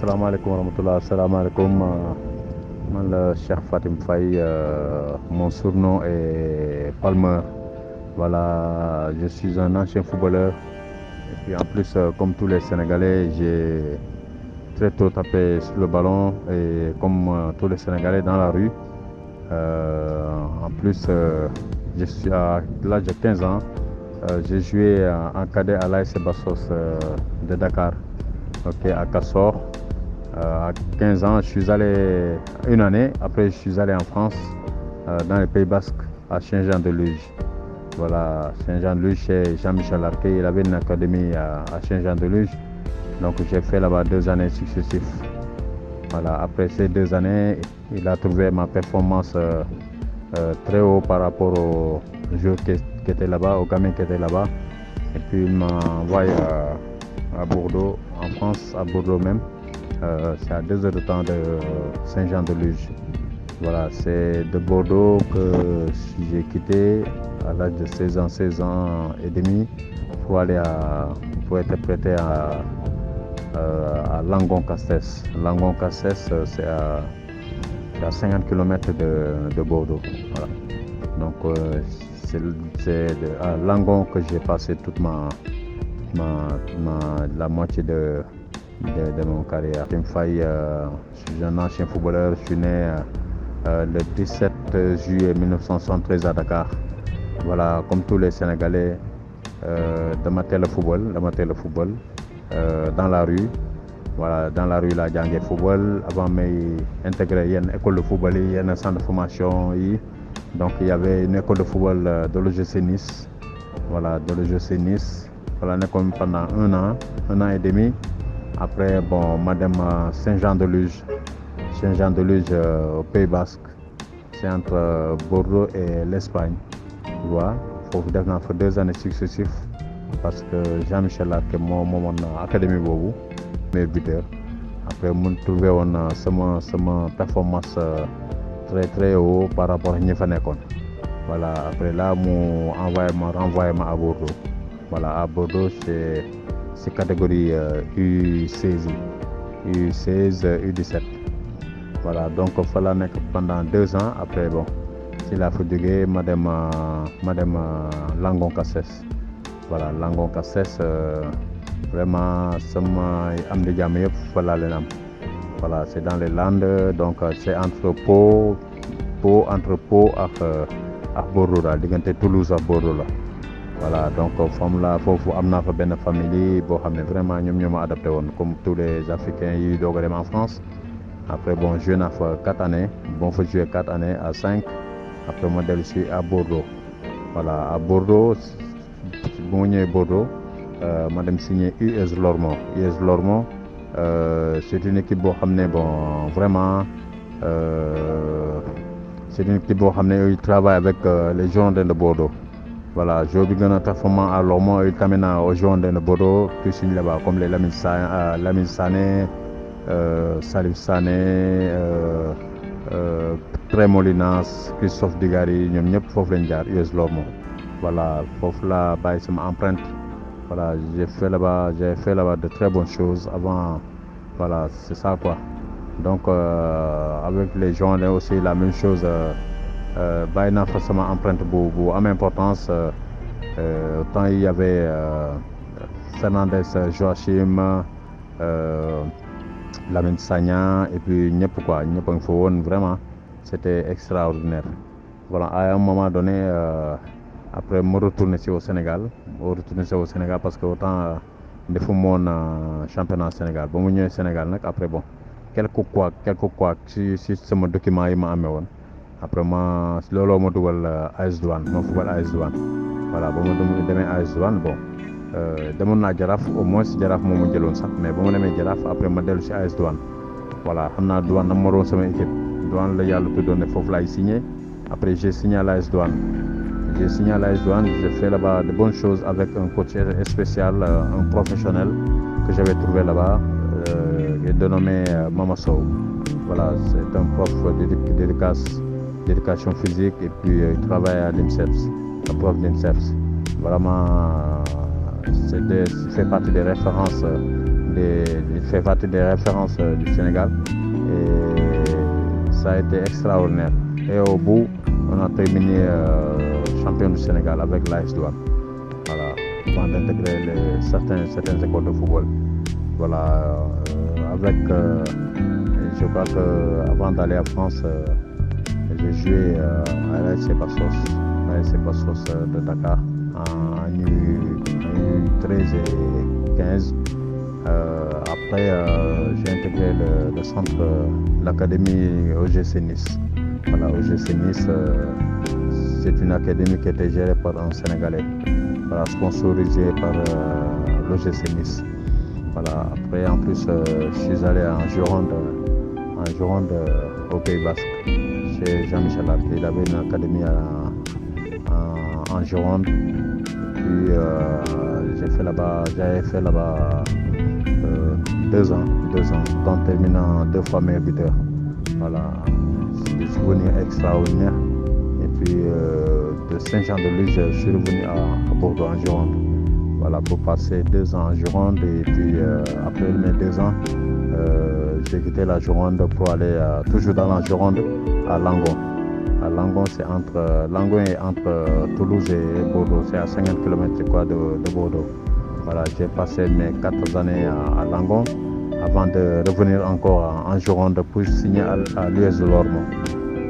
asalaamaaleykum wa rahmatulah asalaamaaleykum man la Cheikh Fatim Faye mon surnom est Palmer. Voilà, je suis un ancien footballeur et puis en plus comme tous les Sénégalais j'ai très tôt tapé sur le ballon et comme tous les Sénégalais dans la rue. En plus je suis à l'âge de 15 ans, j'ai joué en cadet à l'AS Bassos de Dakar. Ok, à Castors. À 15 ans, je suis allé une année. Après, je suis allé en France, dans les Pays Basques, à Saint-Jean-de-Luz. Voilà, Saint-Jean-de-Luz, chez Jean-Michel Larquet. Il avait une académie à Saint-Jean-de-Luz. Donc, j'ai fait là-bas 2 années successives. Voilà, après ces 2 années, il a trouvé ma performance très haut par rapport aux joueurs qui étaient là-bas, aux gamins qui étaient là-bas. Et puis, il m'a envoyé à Bordeaux, en France, à Bordeaux même. C'est à 2 heures de temps de Saint-Jean-de-Luz. Voilà, c'est de Bordeaux que j'ai quitté à l'âge de 16 ans et demi pour être prêté à Langon-Castès. Langon-Castès, c'est à 50 km de Bordeaux. Voilà. Donc, c'est à Langon que j'ai passé toute la moitié de mon carrière. Fatim Faye, je suis un ancien footballeur, je suis né le 17 juillet 1973 à Dakar. Voilà, comme tous les Sénégalais, dama teel a football dans la rue. Voilà, dans la rue laa jàngee football avant may intégrer yenn école de football yi, yenn centre de formation yi. Donc il y avait une école de football de l'OGC Nice. Voilà, de l'OGC Nice. Voilà, nekkoon pendant un an et demi. Après, bon, madame Saint-Jean-de-Luz au Pays Basque, c'est entre Bordeaux et l'Espagne. Tu vois, il faut faire 2 années successives parce que Jean-Michel Larquet moomoon académie boobu mes buteurs. Après mu trouvé woon sama performance très très haut par rapport à ñi fa nekkoon. Voilà, après là mu renvoyé ma à Bordeaux. Voilà, à Bordeaux c'est catégorie U16, U17. Voilà, donc fa la nekk pendant 2 ans. Après bon, si la fa jógee ma dem Langon-Castès. Voilà, Langon-Castès vraiment sama am di jàmm yëpp fa laa leen am. Voilà, c'est dans les Landes, donc c'est entre Pau ak Bordeaux daal, diggante Toulouse ak Bordeaux la. Voilà, donc foofu am naa fa benn famille boo xam ne vraiment ñoom ñoo ma adapté woon comme tous les Africains yi doog a dem en France. Après bon, joué naa fa 4 années, bon fa joué 4 années à 5. Après ma dellu si à Bordeaux. Voilà, à Bordeaux bu ma ñëwee Bordeaux ma dem signé US Lormont. US Lormont c'est une équipe boo xam ne bon vraiment c'est une équipe boo xam ne il travaille avec les Girondins de Bordeaux. Voilà, joueur bi gën a performant à Lormont, il t'amène aux Girondins de Bordeaux, tu signes là-bas comme les Lamine Sané, Salif Sané, Trémolinas, Christophe Digary, ñoom ñëpp foofu lañ jaar US Lormont. Voilà, foofu la bàyyi sama empreinte. Voilà, j'ai fait là-bas de très bonnes choses avant. Voilà, c'est ça quoi. Donc avec les Girondins aussi la même chose. Bàyyi naa fa sama empreinte bu am importance. Autant il y avait Fernandez Joachim, Lamine Sagna et puis ñëpp quoi, ñëpp a ngi fa woon vraiment. C'était extraordinaire. Voilà, à un moment donné après me retourner au Sénégal parce que autant defuma woon championnat Sénégal ba mu ñëwee Sénégal nag après bon quelques couacs ci sama document yi ma amee woon. Après ma looloo ma dugal AS Douane ma football AS Douane. Voilà, ba ma demee AS Douane bon demoon naa Jaraaf, au moins Jaraaf moo ma jëloon sax, mais ba ma demee Jaraaf après ma dellu si AS Douane. Voilà, xam naa Douane dama waroon sama équipe Douane la yàlla tuddoon ne foofu laay signé. Après j'ai signé à l'AS Douane. J'ai fait là-bas de bonnes choses avec un coach spécial, un professionnel que j'avais trouvé là-bas, dénommé Mama Sow. Voilà, c'est un prof d'éducation physique et puis il travaille à l'INSEPS, un prof d'INSEPS. Vraiment, il fait partie des références il fait partie des références du Sénégal. Et ça a été extraordinaire. Et au bout, on a terminé champion du Sénégal avec l'AS Douanes. Voilà, avant d'intégrer certaines écoles de football. Voilà, je crois qu'avant d'aller en France, j'ai joué à l'ASC Passos de Dakar en U13 et 15. Après, j'ai intégré le centre, l'académie OGC Nice. Voilà, OGC Nice, c'est une académie qui était gérée par un Sénégalais, voilà, sponsorisée par l'OGC Nice. Voilà, après, en plus, je suis allé en Gironde au Pays Basque, chez Jean-Michel Larquet. Il avait une académie en Gironde. Puis j'avais fait là-bas 2 ans, en terminant 2 fois meilleur buteur. Voilà, c'est des souvenirs extraordinaires. Et puis de Saint-Jean-de-Luz, je suis revenu à Bordeaux en Gironde. Voilà, pour passer 2 ans en Gironde. Et puis après mes 2 ans, j'ai quitté la Gironde pour aller toujours dans la Gironde à Langon. À Langon, Langon est entre Toulouse et Bordeaux. C'est à 50 km de Bordeaux. Voilà, j'ai passé mes 4 années à Langon avant de revenir encore en Gironde pour signer à l'US Lormont.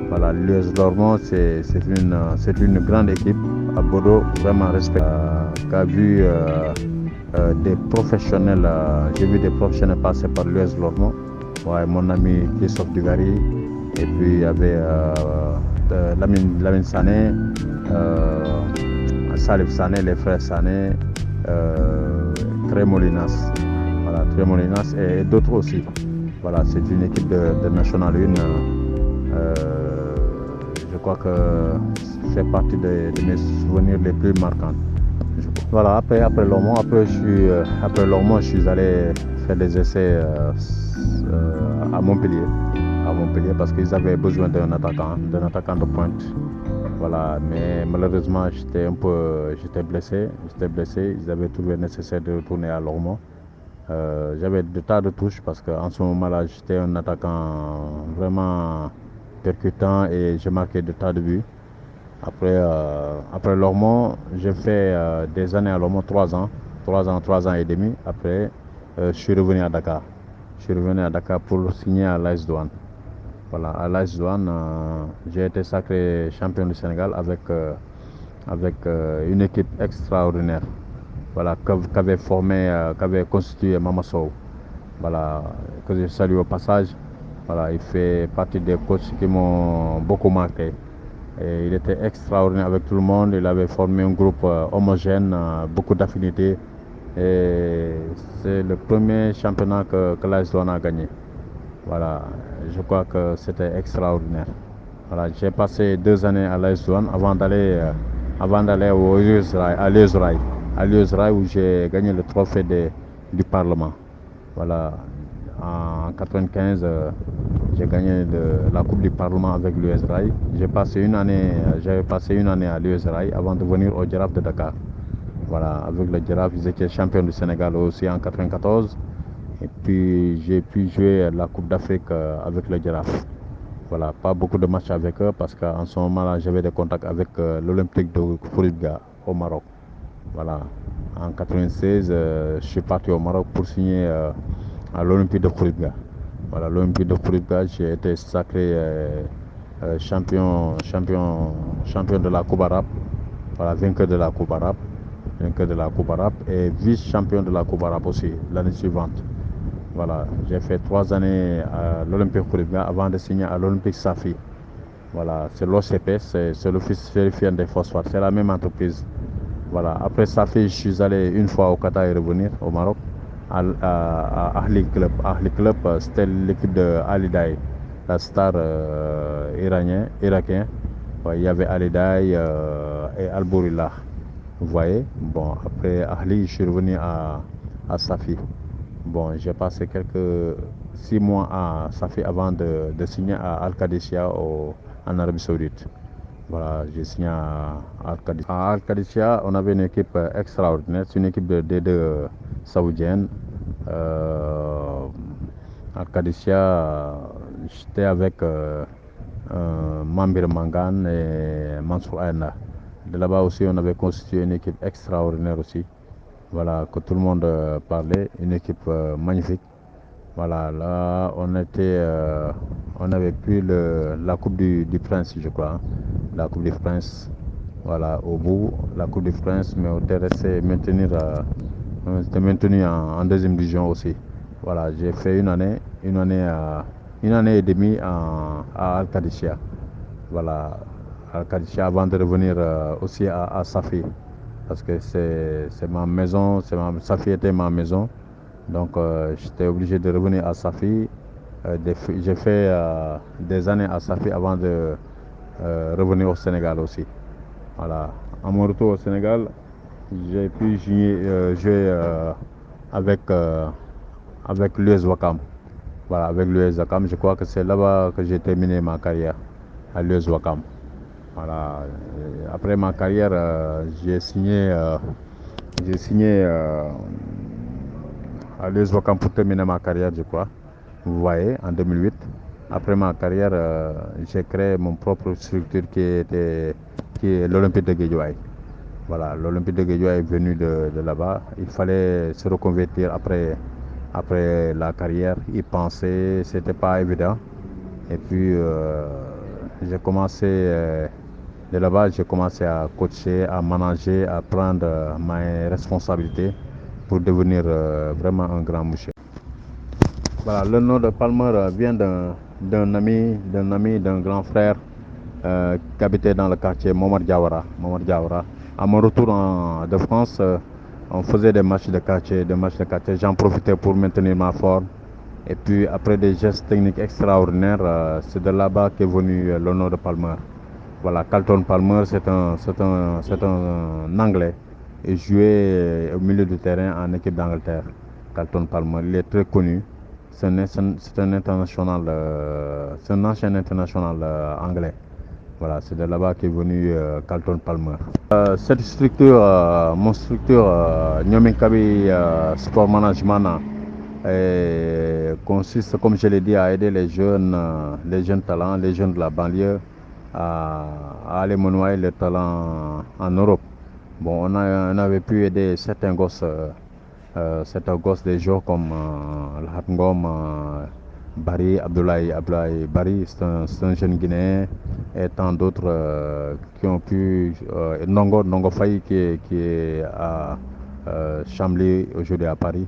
Voilà, l'US Lormont, c'est une grande équipe à Bordeaux, vraiment respectée, qui a vu des professionnels. J'ai vu des professionnels passer par l'US Lormont. Ouais, mon ami Christophe Dugarry, et puis il y avait Lamine Sané, Salif Sané, les frères Sané, Trémolinas, voilà, Trémolinas et d'autres aussi. Voilà, c'est une équipe de National 1. Je crois que c'est partie de mes souvenirs les plus marquants. Voilà, après Lormont, je suis allé faire des essais à Montpellier, parce qu'ils avaient besoin d'un attaquant de pointe. Voilà, mais malheureusement j'étais blessé. Ils avaient trouvé nécessaire de retourner à Lormont. J'avais de tas de touches parce qu'en ce moment-là, j'étais un attaquant vraiment percutant et je marquais de tas de buts. Après Lormont, j'ai fait des années à Lormont, 3 ans et demi. Après, je suis revenu à Dakar. Pour signer à l'AS Douanes. Voilà, à l'AS Douanes, j'ai été sacré champion du Sénégal avec une équipe extraordinaire. Voilà, qu'avait constitué Mama Sow. Voilà, que je salue au passage. Voilà, il fait partie des coachs qui m'ont beaucoup marqué. Et il était extraordinaire avec tout le monde. Il avait formé un groupe homogène, beaucoup d'affinités. Et c'est le premier championnat que l'AS Douanes a gagné. Voilà, je crois que c'était extraordinaire. Voilà, j'ai passé 2 années à l'AS Douanes avant d'aller à l'US Rail où j'ai gagné le trophée du Parlement. Voilà, en 1995, j'ai gagné la Coupe du Parlement avec l'US Rail. J'avais passé une année à l'US Rail avant de venir au Giraffe de Dakar. Voilà, avec le Giraffe, ils étaient champions du Sénégal aussi en 1994. Et puis j'ai pu jouer la Coupe d'Afrique avec le Giraffe. Voilà, pas beaucoup de matchs avec eux parce qu'en ce moment-là, j'avais des contacts avec l'Olympique de Khouribga au Maroc. Voilà, en 1996, je suis parti au Maroc pour signer à l'Olympique de Khouribga. Voilà, l'Olympique de Khouribga, j'ai été sacré champion de la Coupe arabe. Voilà, vainqueur de la Coupe arabe et vice-champion de la Coupe arabe aussi l'année suivante. Voilà, j'ai fait 3 années à l'Olympique Khouribga avant de signer à l'Olympique Safi. Voilà, c'est l'OCP, c'est l'Office vérifiant des phosphates, c'est la même entreprise. Voilà, après Safi, je suis allé une fois au Qatar et revenir au Maroc à Ahli Club. Ahli Club, c'était l'équipe de Ali Daei, la star irakien. Ouais, il y avait Ali Daei et Al Bourillah. Vous voyez, bon, après Ahli, je suis revenu à Safi. Bon, j'ai passé 6 mois à Safi avant de signer à Al-Qadisiyah en Arabie Saoudite. Voilà, j'ai signé à Al-Qadisiyah. À Al-Qadisiyah, on avait une équipe extraordinaire. C'est une équipe de D2 saoudienne. À Qadissia, j'étais avec Mambir Mangan et Mansour Aina. De là-bas aussi, on avait constitué une équipe extraordinaire aussi. Voilà, que tout le monde parlait, une équipe magnifique. Voilà, là, on avait pris la Coupe du Prince, je crois, hein. La Coupe du Prince, voilà, au bout, la Coupe du Prince, mais on était resté on était maintenu en deuxième division aussi. Voilà, j'ai fait une année et demie à Al-Qadissia. Voilà, Al-Qadissia avant de revenir aussi à Safi. Parce que c'est ma maison, Safi était ma maison. Donc j'étais obligé de revenir à Safi. J'ai fait des années à Safi avant de revenir au Sénégal aussi. Voilà. À mon retour au Sénégal, j'ai pu jouer avec, avec l'US Wakam. Voilà, avec l'US Wakam, je crois que c'est là-bas que j'ai terminé ma carrière, à l'US Wakam. Voilà. Et après ma carrière, j'ai signé à l'US Wakam pour terminer ma carrière, je crois. Vous voyez, en 2008. Après ma carrière, j'ai créé mon propre structure qui est l'Olympique de Guédiawaye. Voilà, l'Olympique de Guédiawaye est venu de là-bas. Il fallait se reconvertir après la carrière. Y penser, c'était pas évident. Et puis, j'ai commencé de là-bas, j'ai commencé à coacher, à manager, à prendre mes responsabilités pour devenir vraiment un grand monsieur. Voilà, le nom de Palmer vient d'un grand frère qui habitait dans le quartier Momar Diawara. À mon retour de France, on faisait des matchs de quartier, J'en profitais pour maintenir ma forme. Et puis après des gestes techniques extraordinaires, c'est de là-bas qu'est venu le nom de Palmer. Voilà, Carlton Palmer, c'est un Anglais. Il jouait au milieu du terrain en équipe d'Angleterre. Carlton Palmer, il est très connu. C'est un international, c'est un ancien international anglais. Voilà, c'est de là-bas qu'est venu Carlton Palmer. Cette structure, mon structure, Nyominkabi Sport Management, consiste, comme je l'ai dit, à aider les jeunes talents, les jeunes de la banlieue à aller monnayer les talents en Europe. Bon, on avait pu aider certains gosses des joueurs comme Lahat Ngom, Abdoulaye Barry, c'est un jeune Guinéen, et tant d'autres qui ont pu. Nongo Faye qui est à Chambly, aujourd'hui à Paris,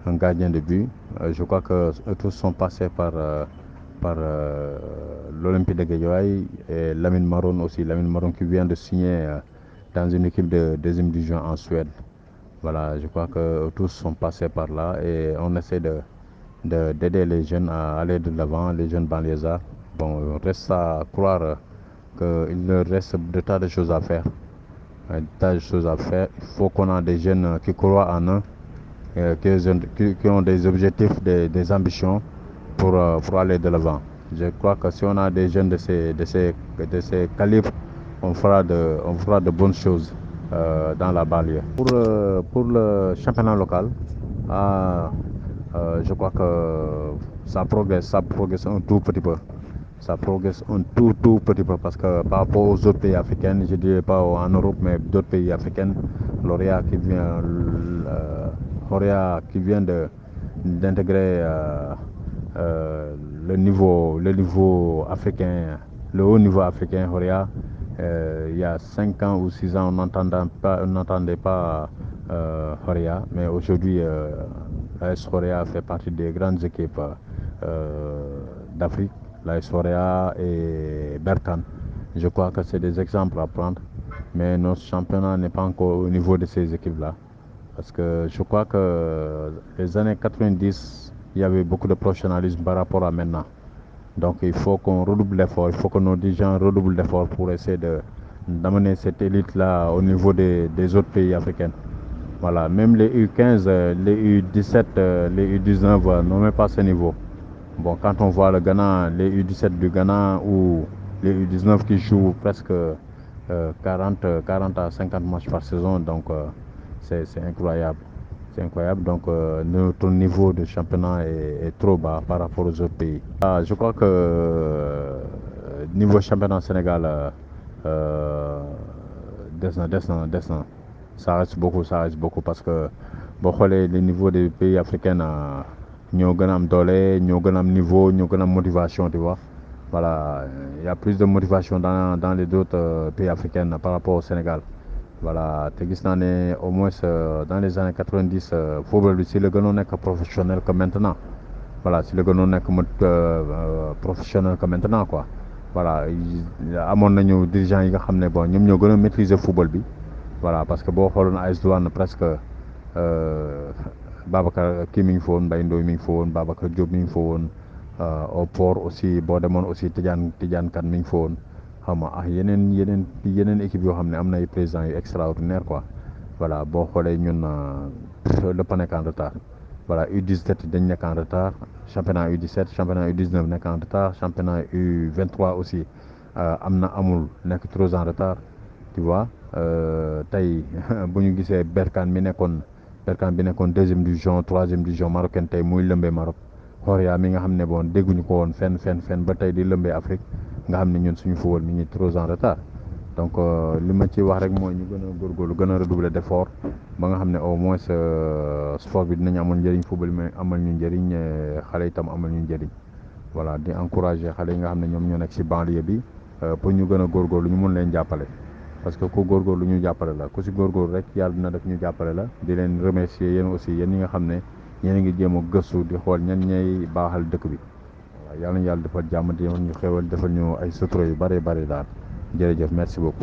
un gardien de but. Je crois que tous sont passés par l'Olympique de Guédiawaye et Lamine Maron aussi. Lamine Maron qui vient de signer dans une équipe de deuxième division en Suède. Voilà, je crois que tous sont passés par là et on essaie d'aider les jeunes à aller de l'avant, les jeunes banlieusards. Bon, il reste à croire qu'il leur reste de tas de choses à faire. Des tas de choses à faire. Il faut qu'on ait des jeunes qui croient en eux, qui ont des objectifs, des ambitions pour aller de l'avant. Je crois que si on a des jeunes de ces calibres, on fera de bonnes choses dans la banlieue. Pour le championnat local, je crois que ça progresse un tout petit peu. Ça progresse un tout petit peu parce que par rapport aux autres pays africains, je ne dirais pas en Europe, mais d'autres pays africains, L'Oréal qui vient d'intégrer le niveau africain, le haut niveau africain, Horia. Il y a 5 ans ou 6 ans, on n'entendait pas Horia, mais aujourd'hui, l'AS Horia fait partie des grandes équipes d'Afrique, l'AS Horia et Berkane. Je crois que c'est des exemples à prendre, mais notre championnat n'est pas encore au niveau de ces équipes-là. Parce que je crois que les années 90, il y avait beaucoup de professionnalisme par rapport à maintenant. Donc il faut qu'on redouble l'effort, il faut que nos dirigeants redoublent d'efforts pour essayer d'amener cette élite-là au niveau des autres pays africains. Voilà, même les U15, les U17, les U19 n'ont même pas ce niveau. Bon, quand on voit le Ghana, les U17 du Ghana ou les U19 qui jouent presque 40 à 50 matchs par saison, donc c'est incroyable. C'est incroyable. Donc, notre niveau de championnat est trop bas par rapport aux autres pays. Je crois que niveau championnat Sénégal, des na. Ça reste beaucoup parce que boo xoolee les niveaux des pays africains ñoo gën a am doole, ñoo gën a am niveau, ñoo gën a am motivation, tu vois. Voilà, il y a plus de motivation dans les autres pays africains par rapport au Sénégal. Voilà, te gis naa ne au moins dans les années 90 football bi si la gënoon nekk professionnel que maintenant. Voilà, si la gënoon nekk professionnel que maintenant quoi. Voilà, amoon nañu dirigeants yi nga xam ne bon ñoom ñoo gën a maîtriser football bi. Voilà, parce que boo xooloon AS Douanes presque Babacar kii mi ngi fa woon, Mbaye Ndoye mi ngi fa woon, Babacar Diop mi ngi fa woon, au port aussi boo demoon aussi Tidiane Kane mi ngi fa woon. Xam nga ah yeneen équipe yoo xam ne am na ay présidents yu extraordinaire quoi. Voilà, boo xoolee ñun lépp a nekk en retard. Voilà, U17 dañ nekk en retard, championnat U17 championnat U19 nekk en retard, championnat U23 aussi amul nekk trop en retard, tu vois. Tey bu ñu gisee Berkane bi nekkoon deuxième division troisième division marocaine tey muy lëmbee Maroc. Xoria mi nga xam ne bon dégguñu ko woon fenn ba tey di lëmbee Afrique nga xam ne ñun suñu football mi ngi trop en retard. Donc li ma ci wax rek mooy ñu gën a góorgóorlu gën a redoubler d'effort ba nga xam ne au moins sport bi dinañ amal njëriñ, football mi amal ñu njëriñ, xale itam amal ñu njëriñ. Voilà, di encourager xale yi nga xam ne ñoom ñoo nekk ci banlieue bi pour ñu gën a góorgóorlu ñu mun leen jàppale. Parce que ku góorgóorlu ñu jàppale la, ku ci góorgóorlu rek yàlla dina def ñu jàppale la. Di leen remercier yéen aussi yéen ñi nga xam ne yéen a ngi jéem a gëstu di xool ñan ñay baaxal dëkk bi. Voilà, yàlla na yàlla defal jàmm di ñu xéwal defal ñu ay sutura yu bare daal. Jërëjëf, merci beaucoup.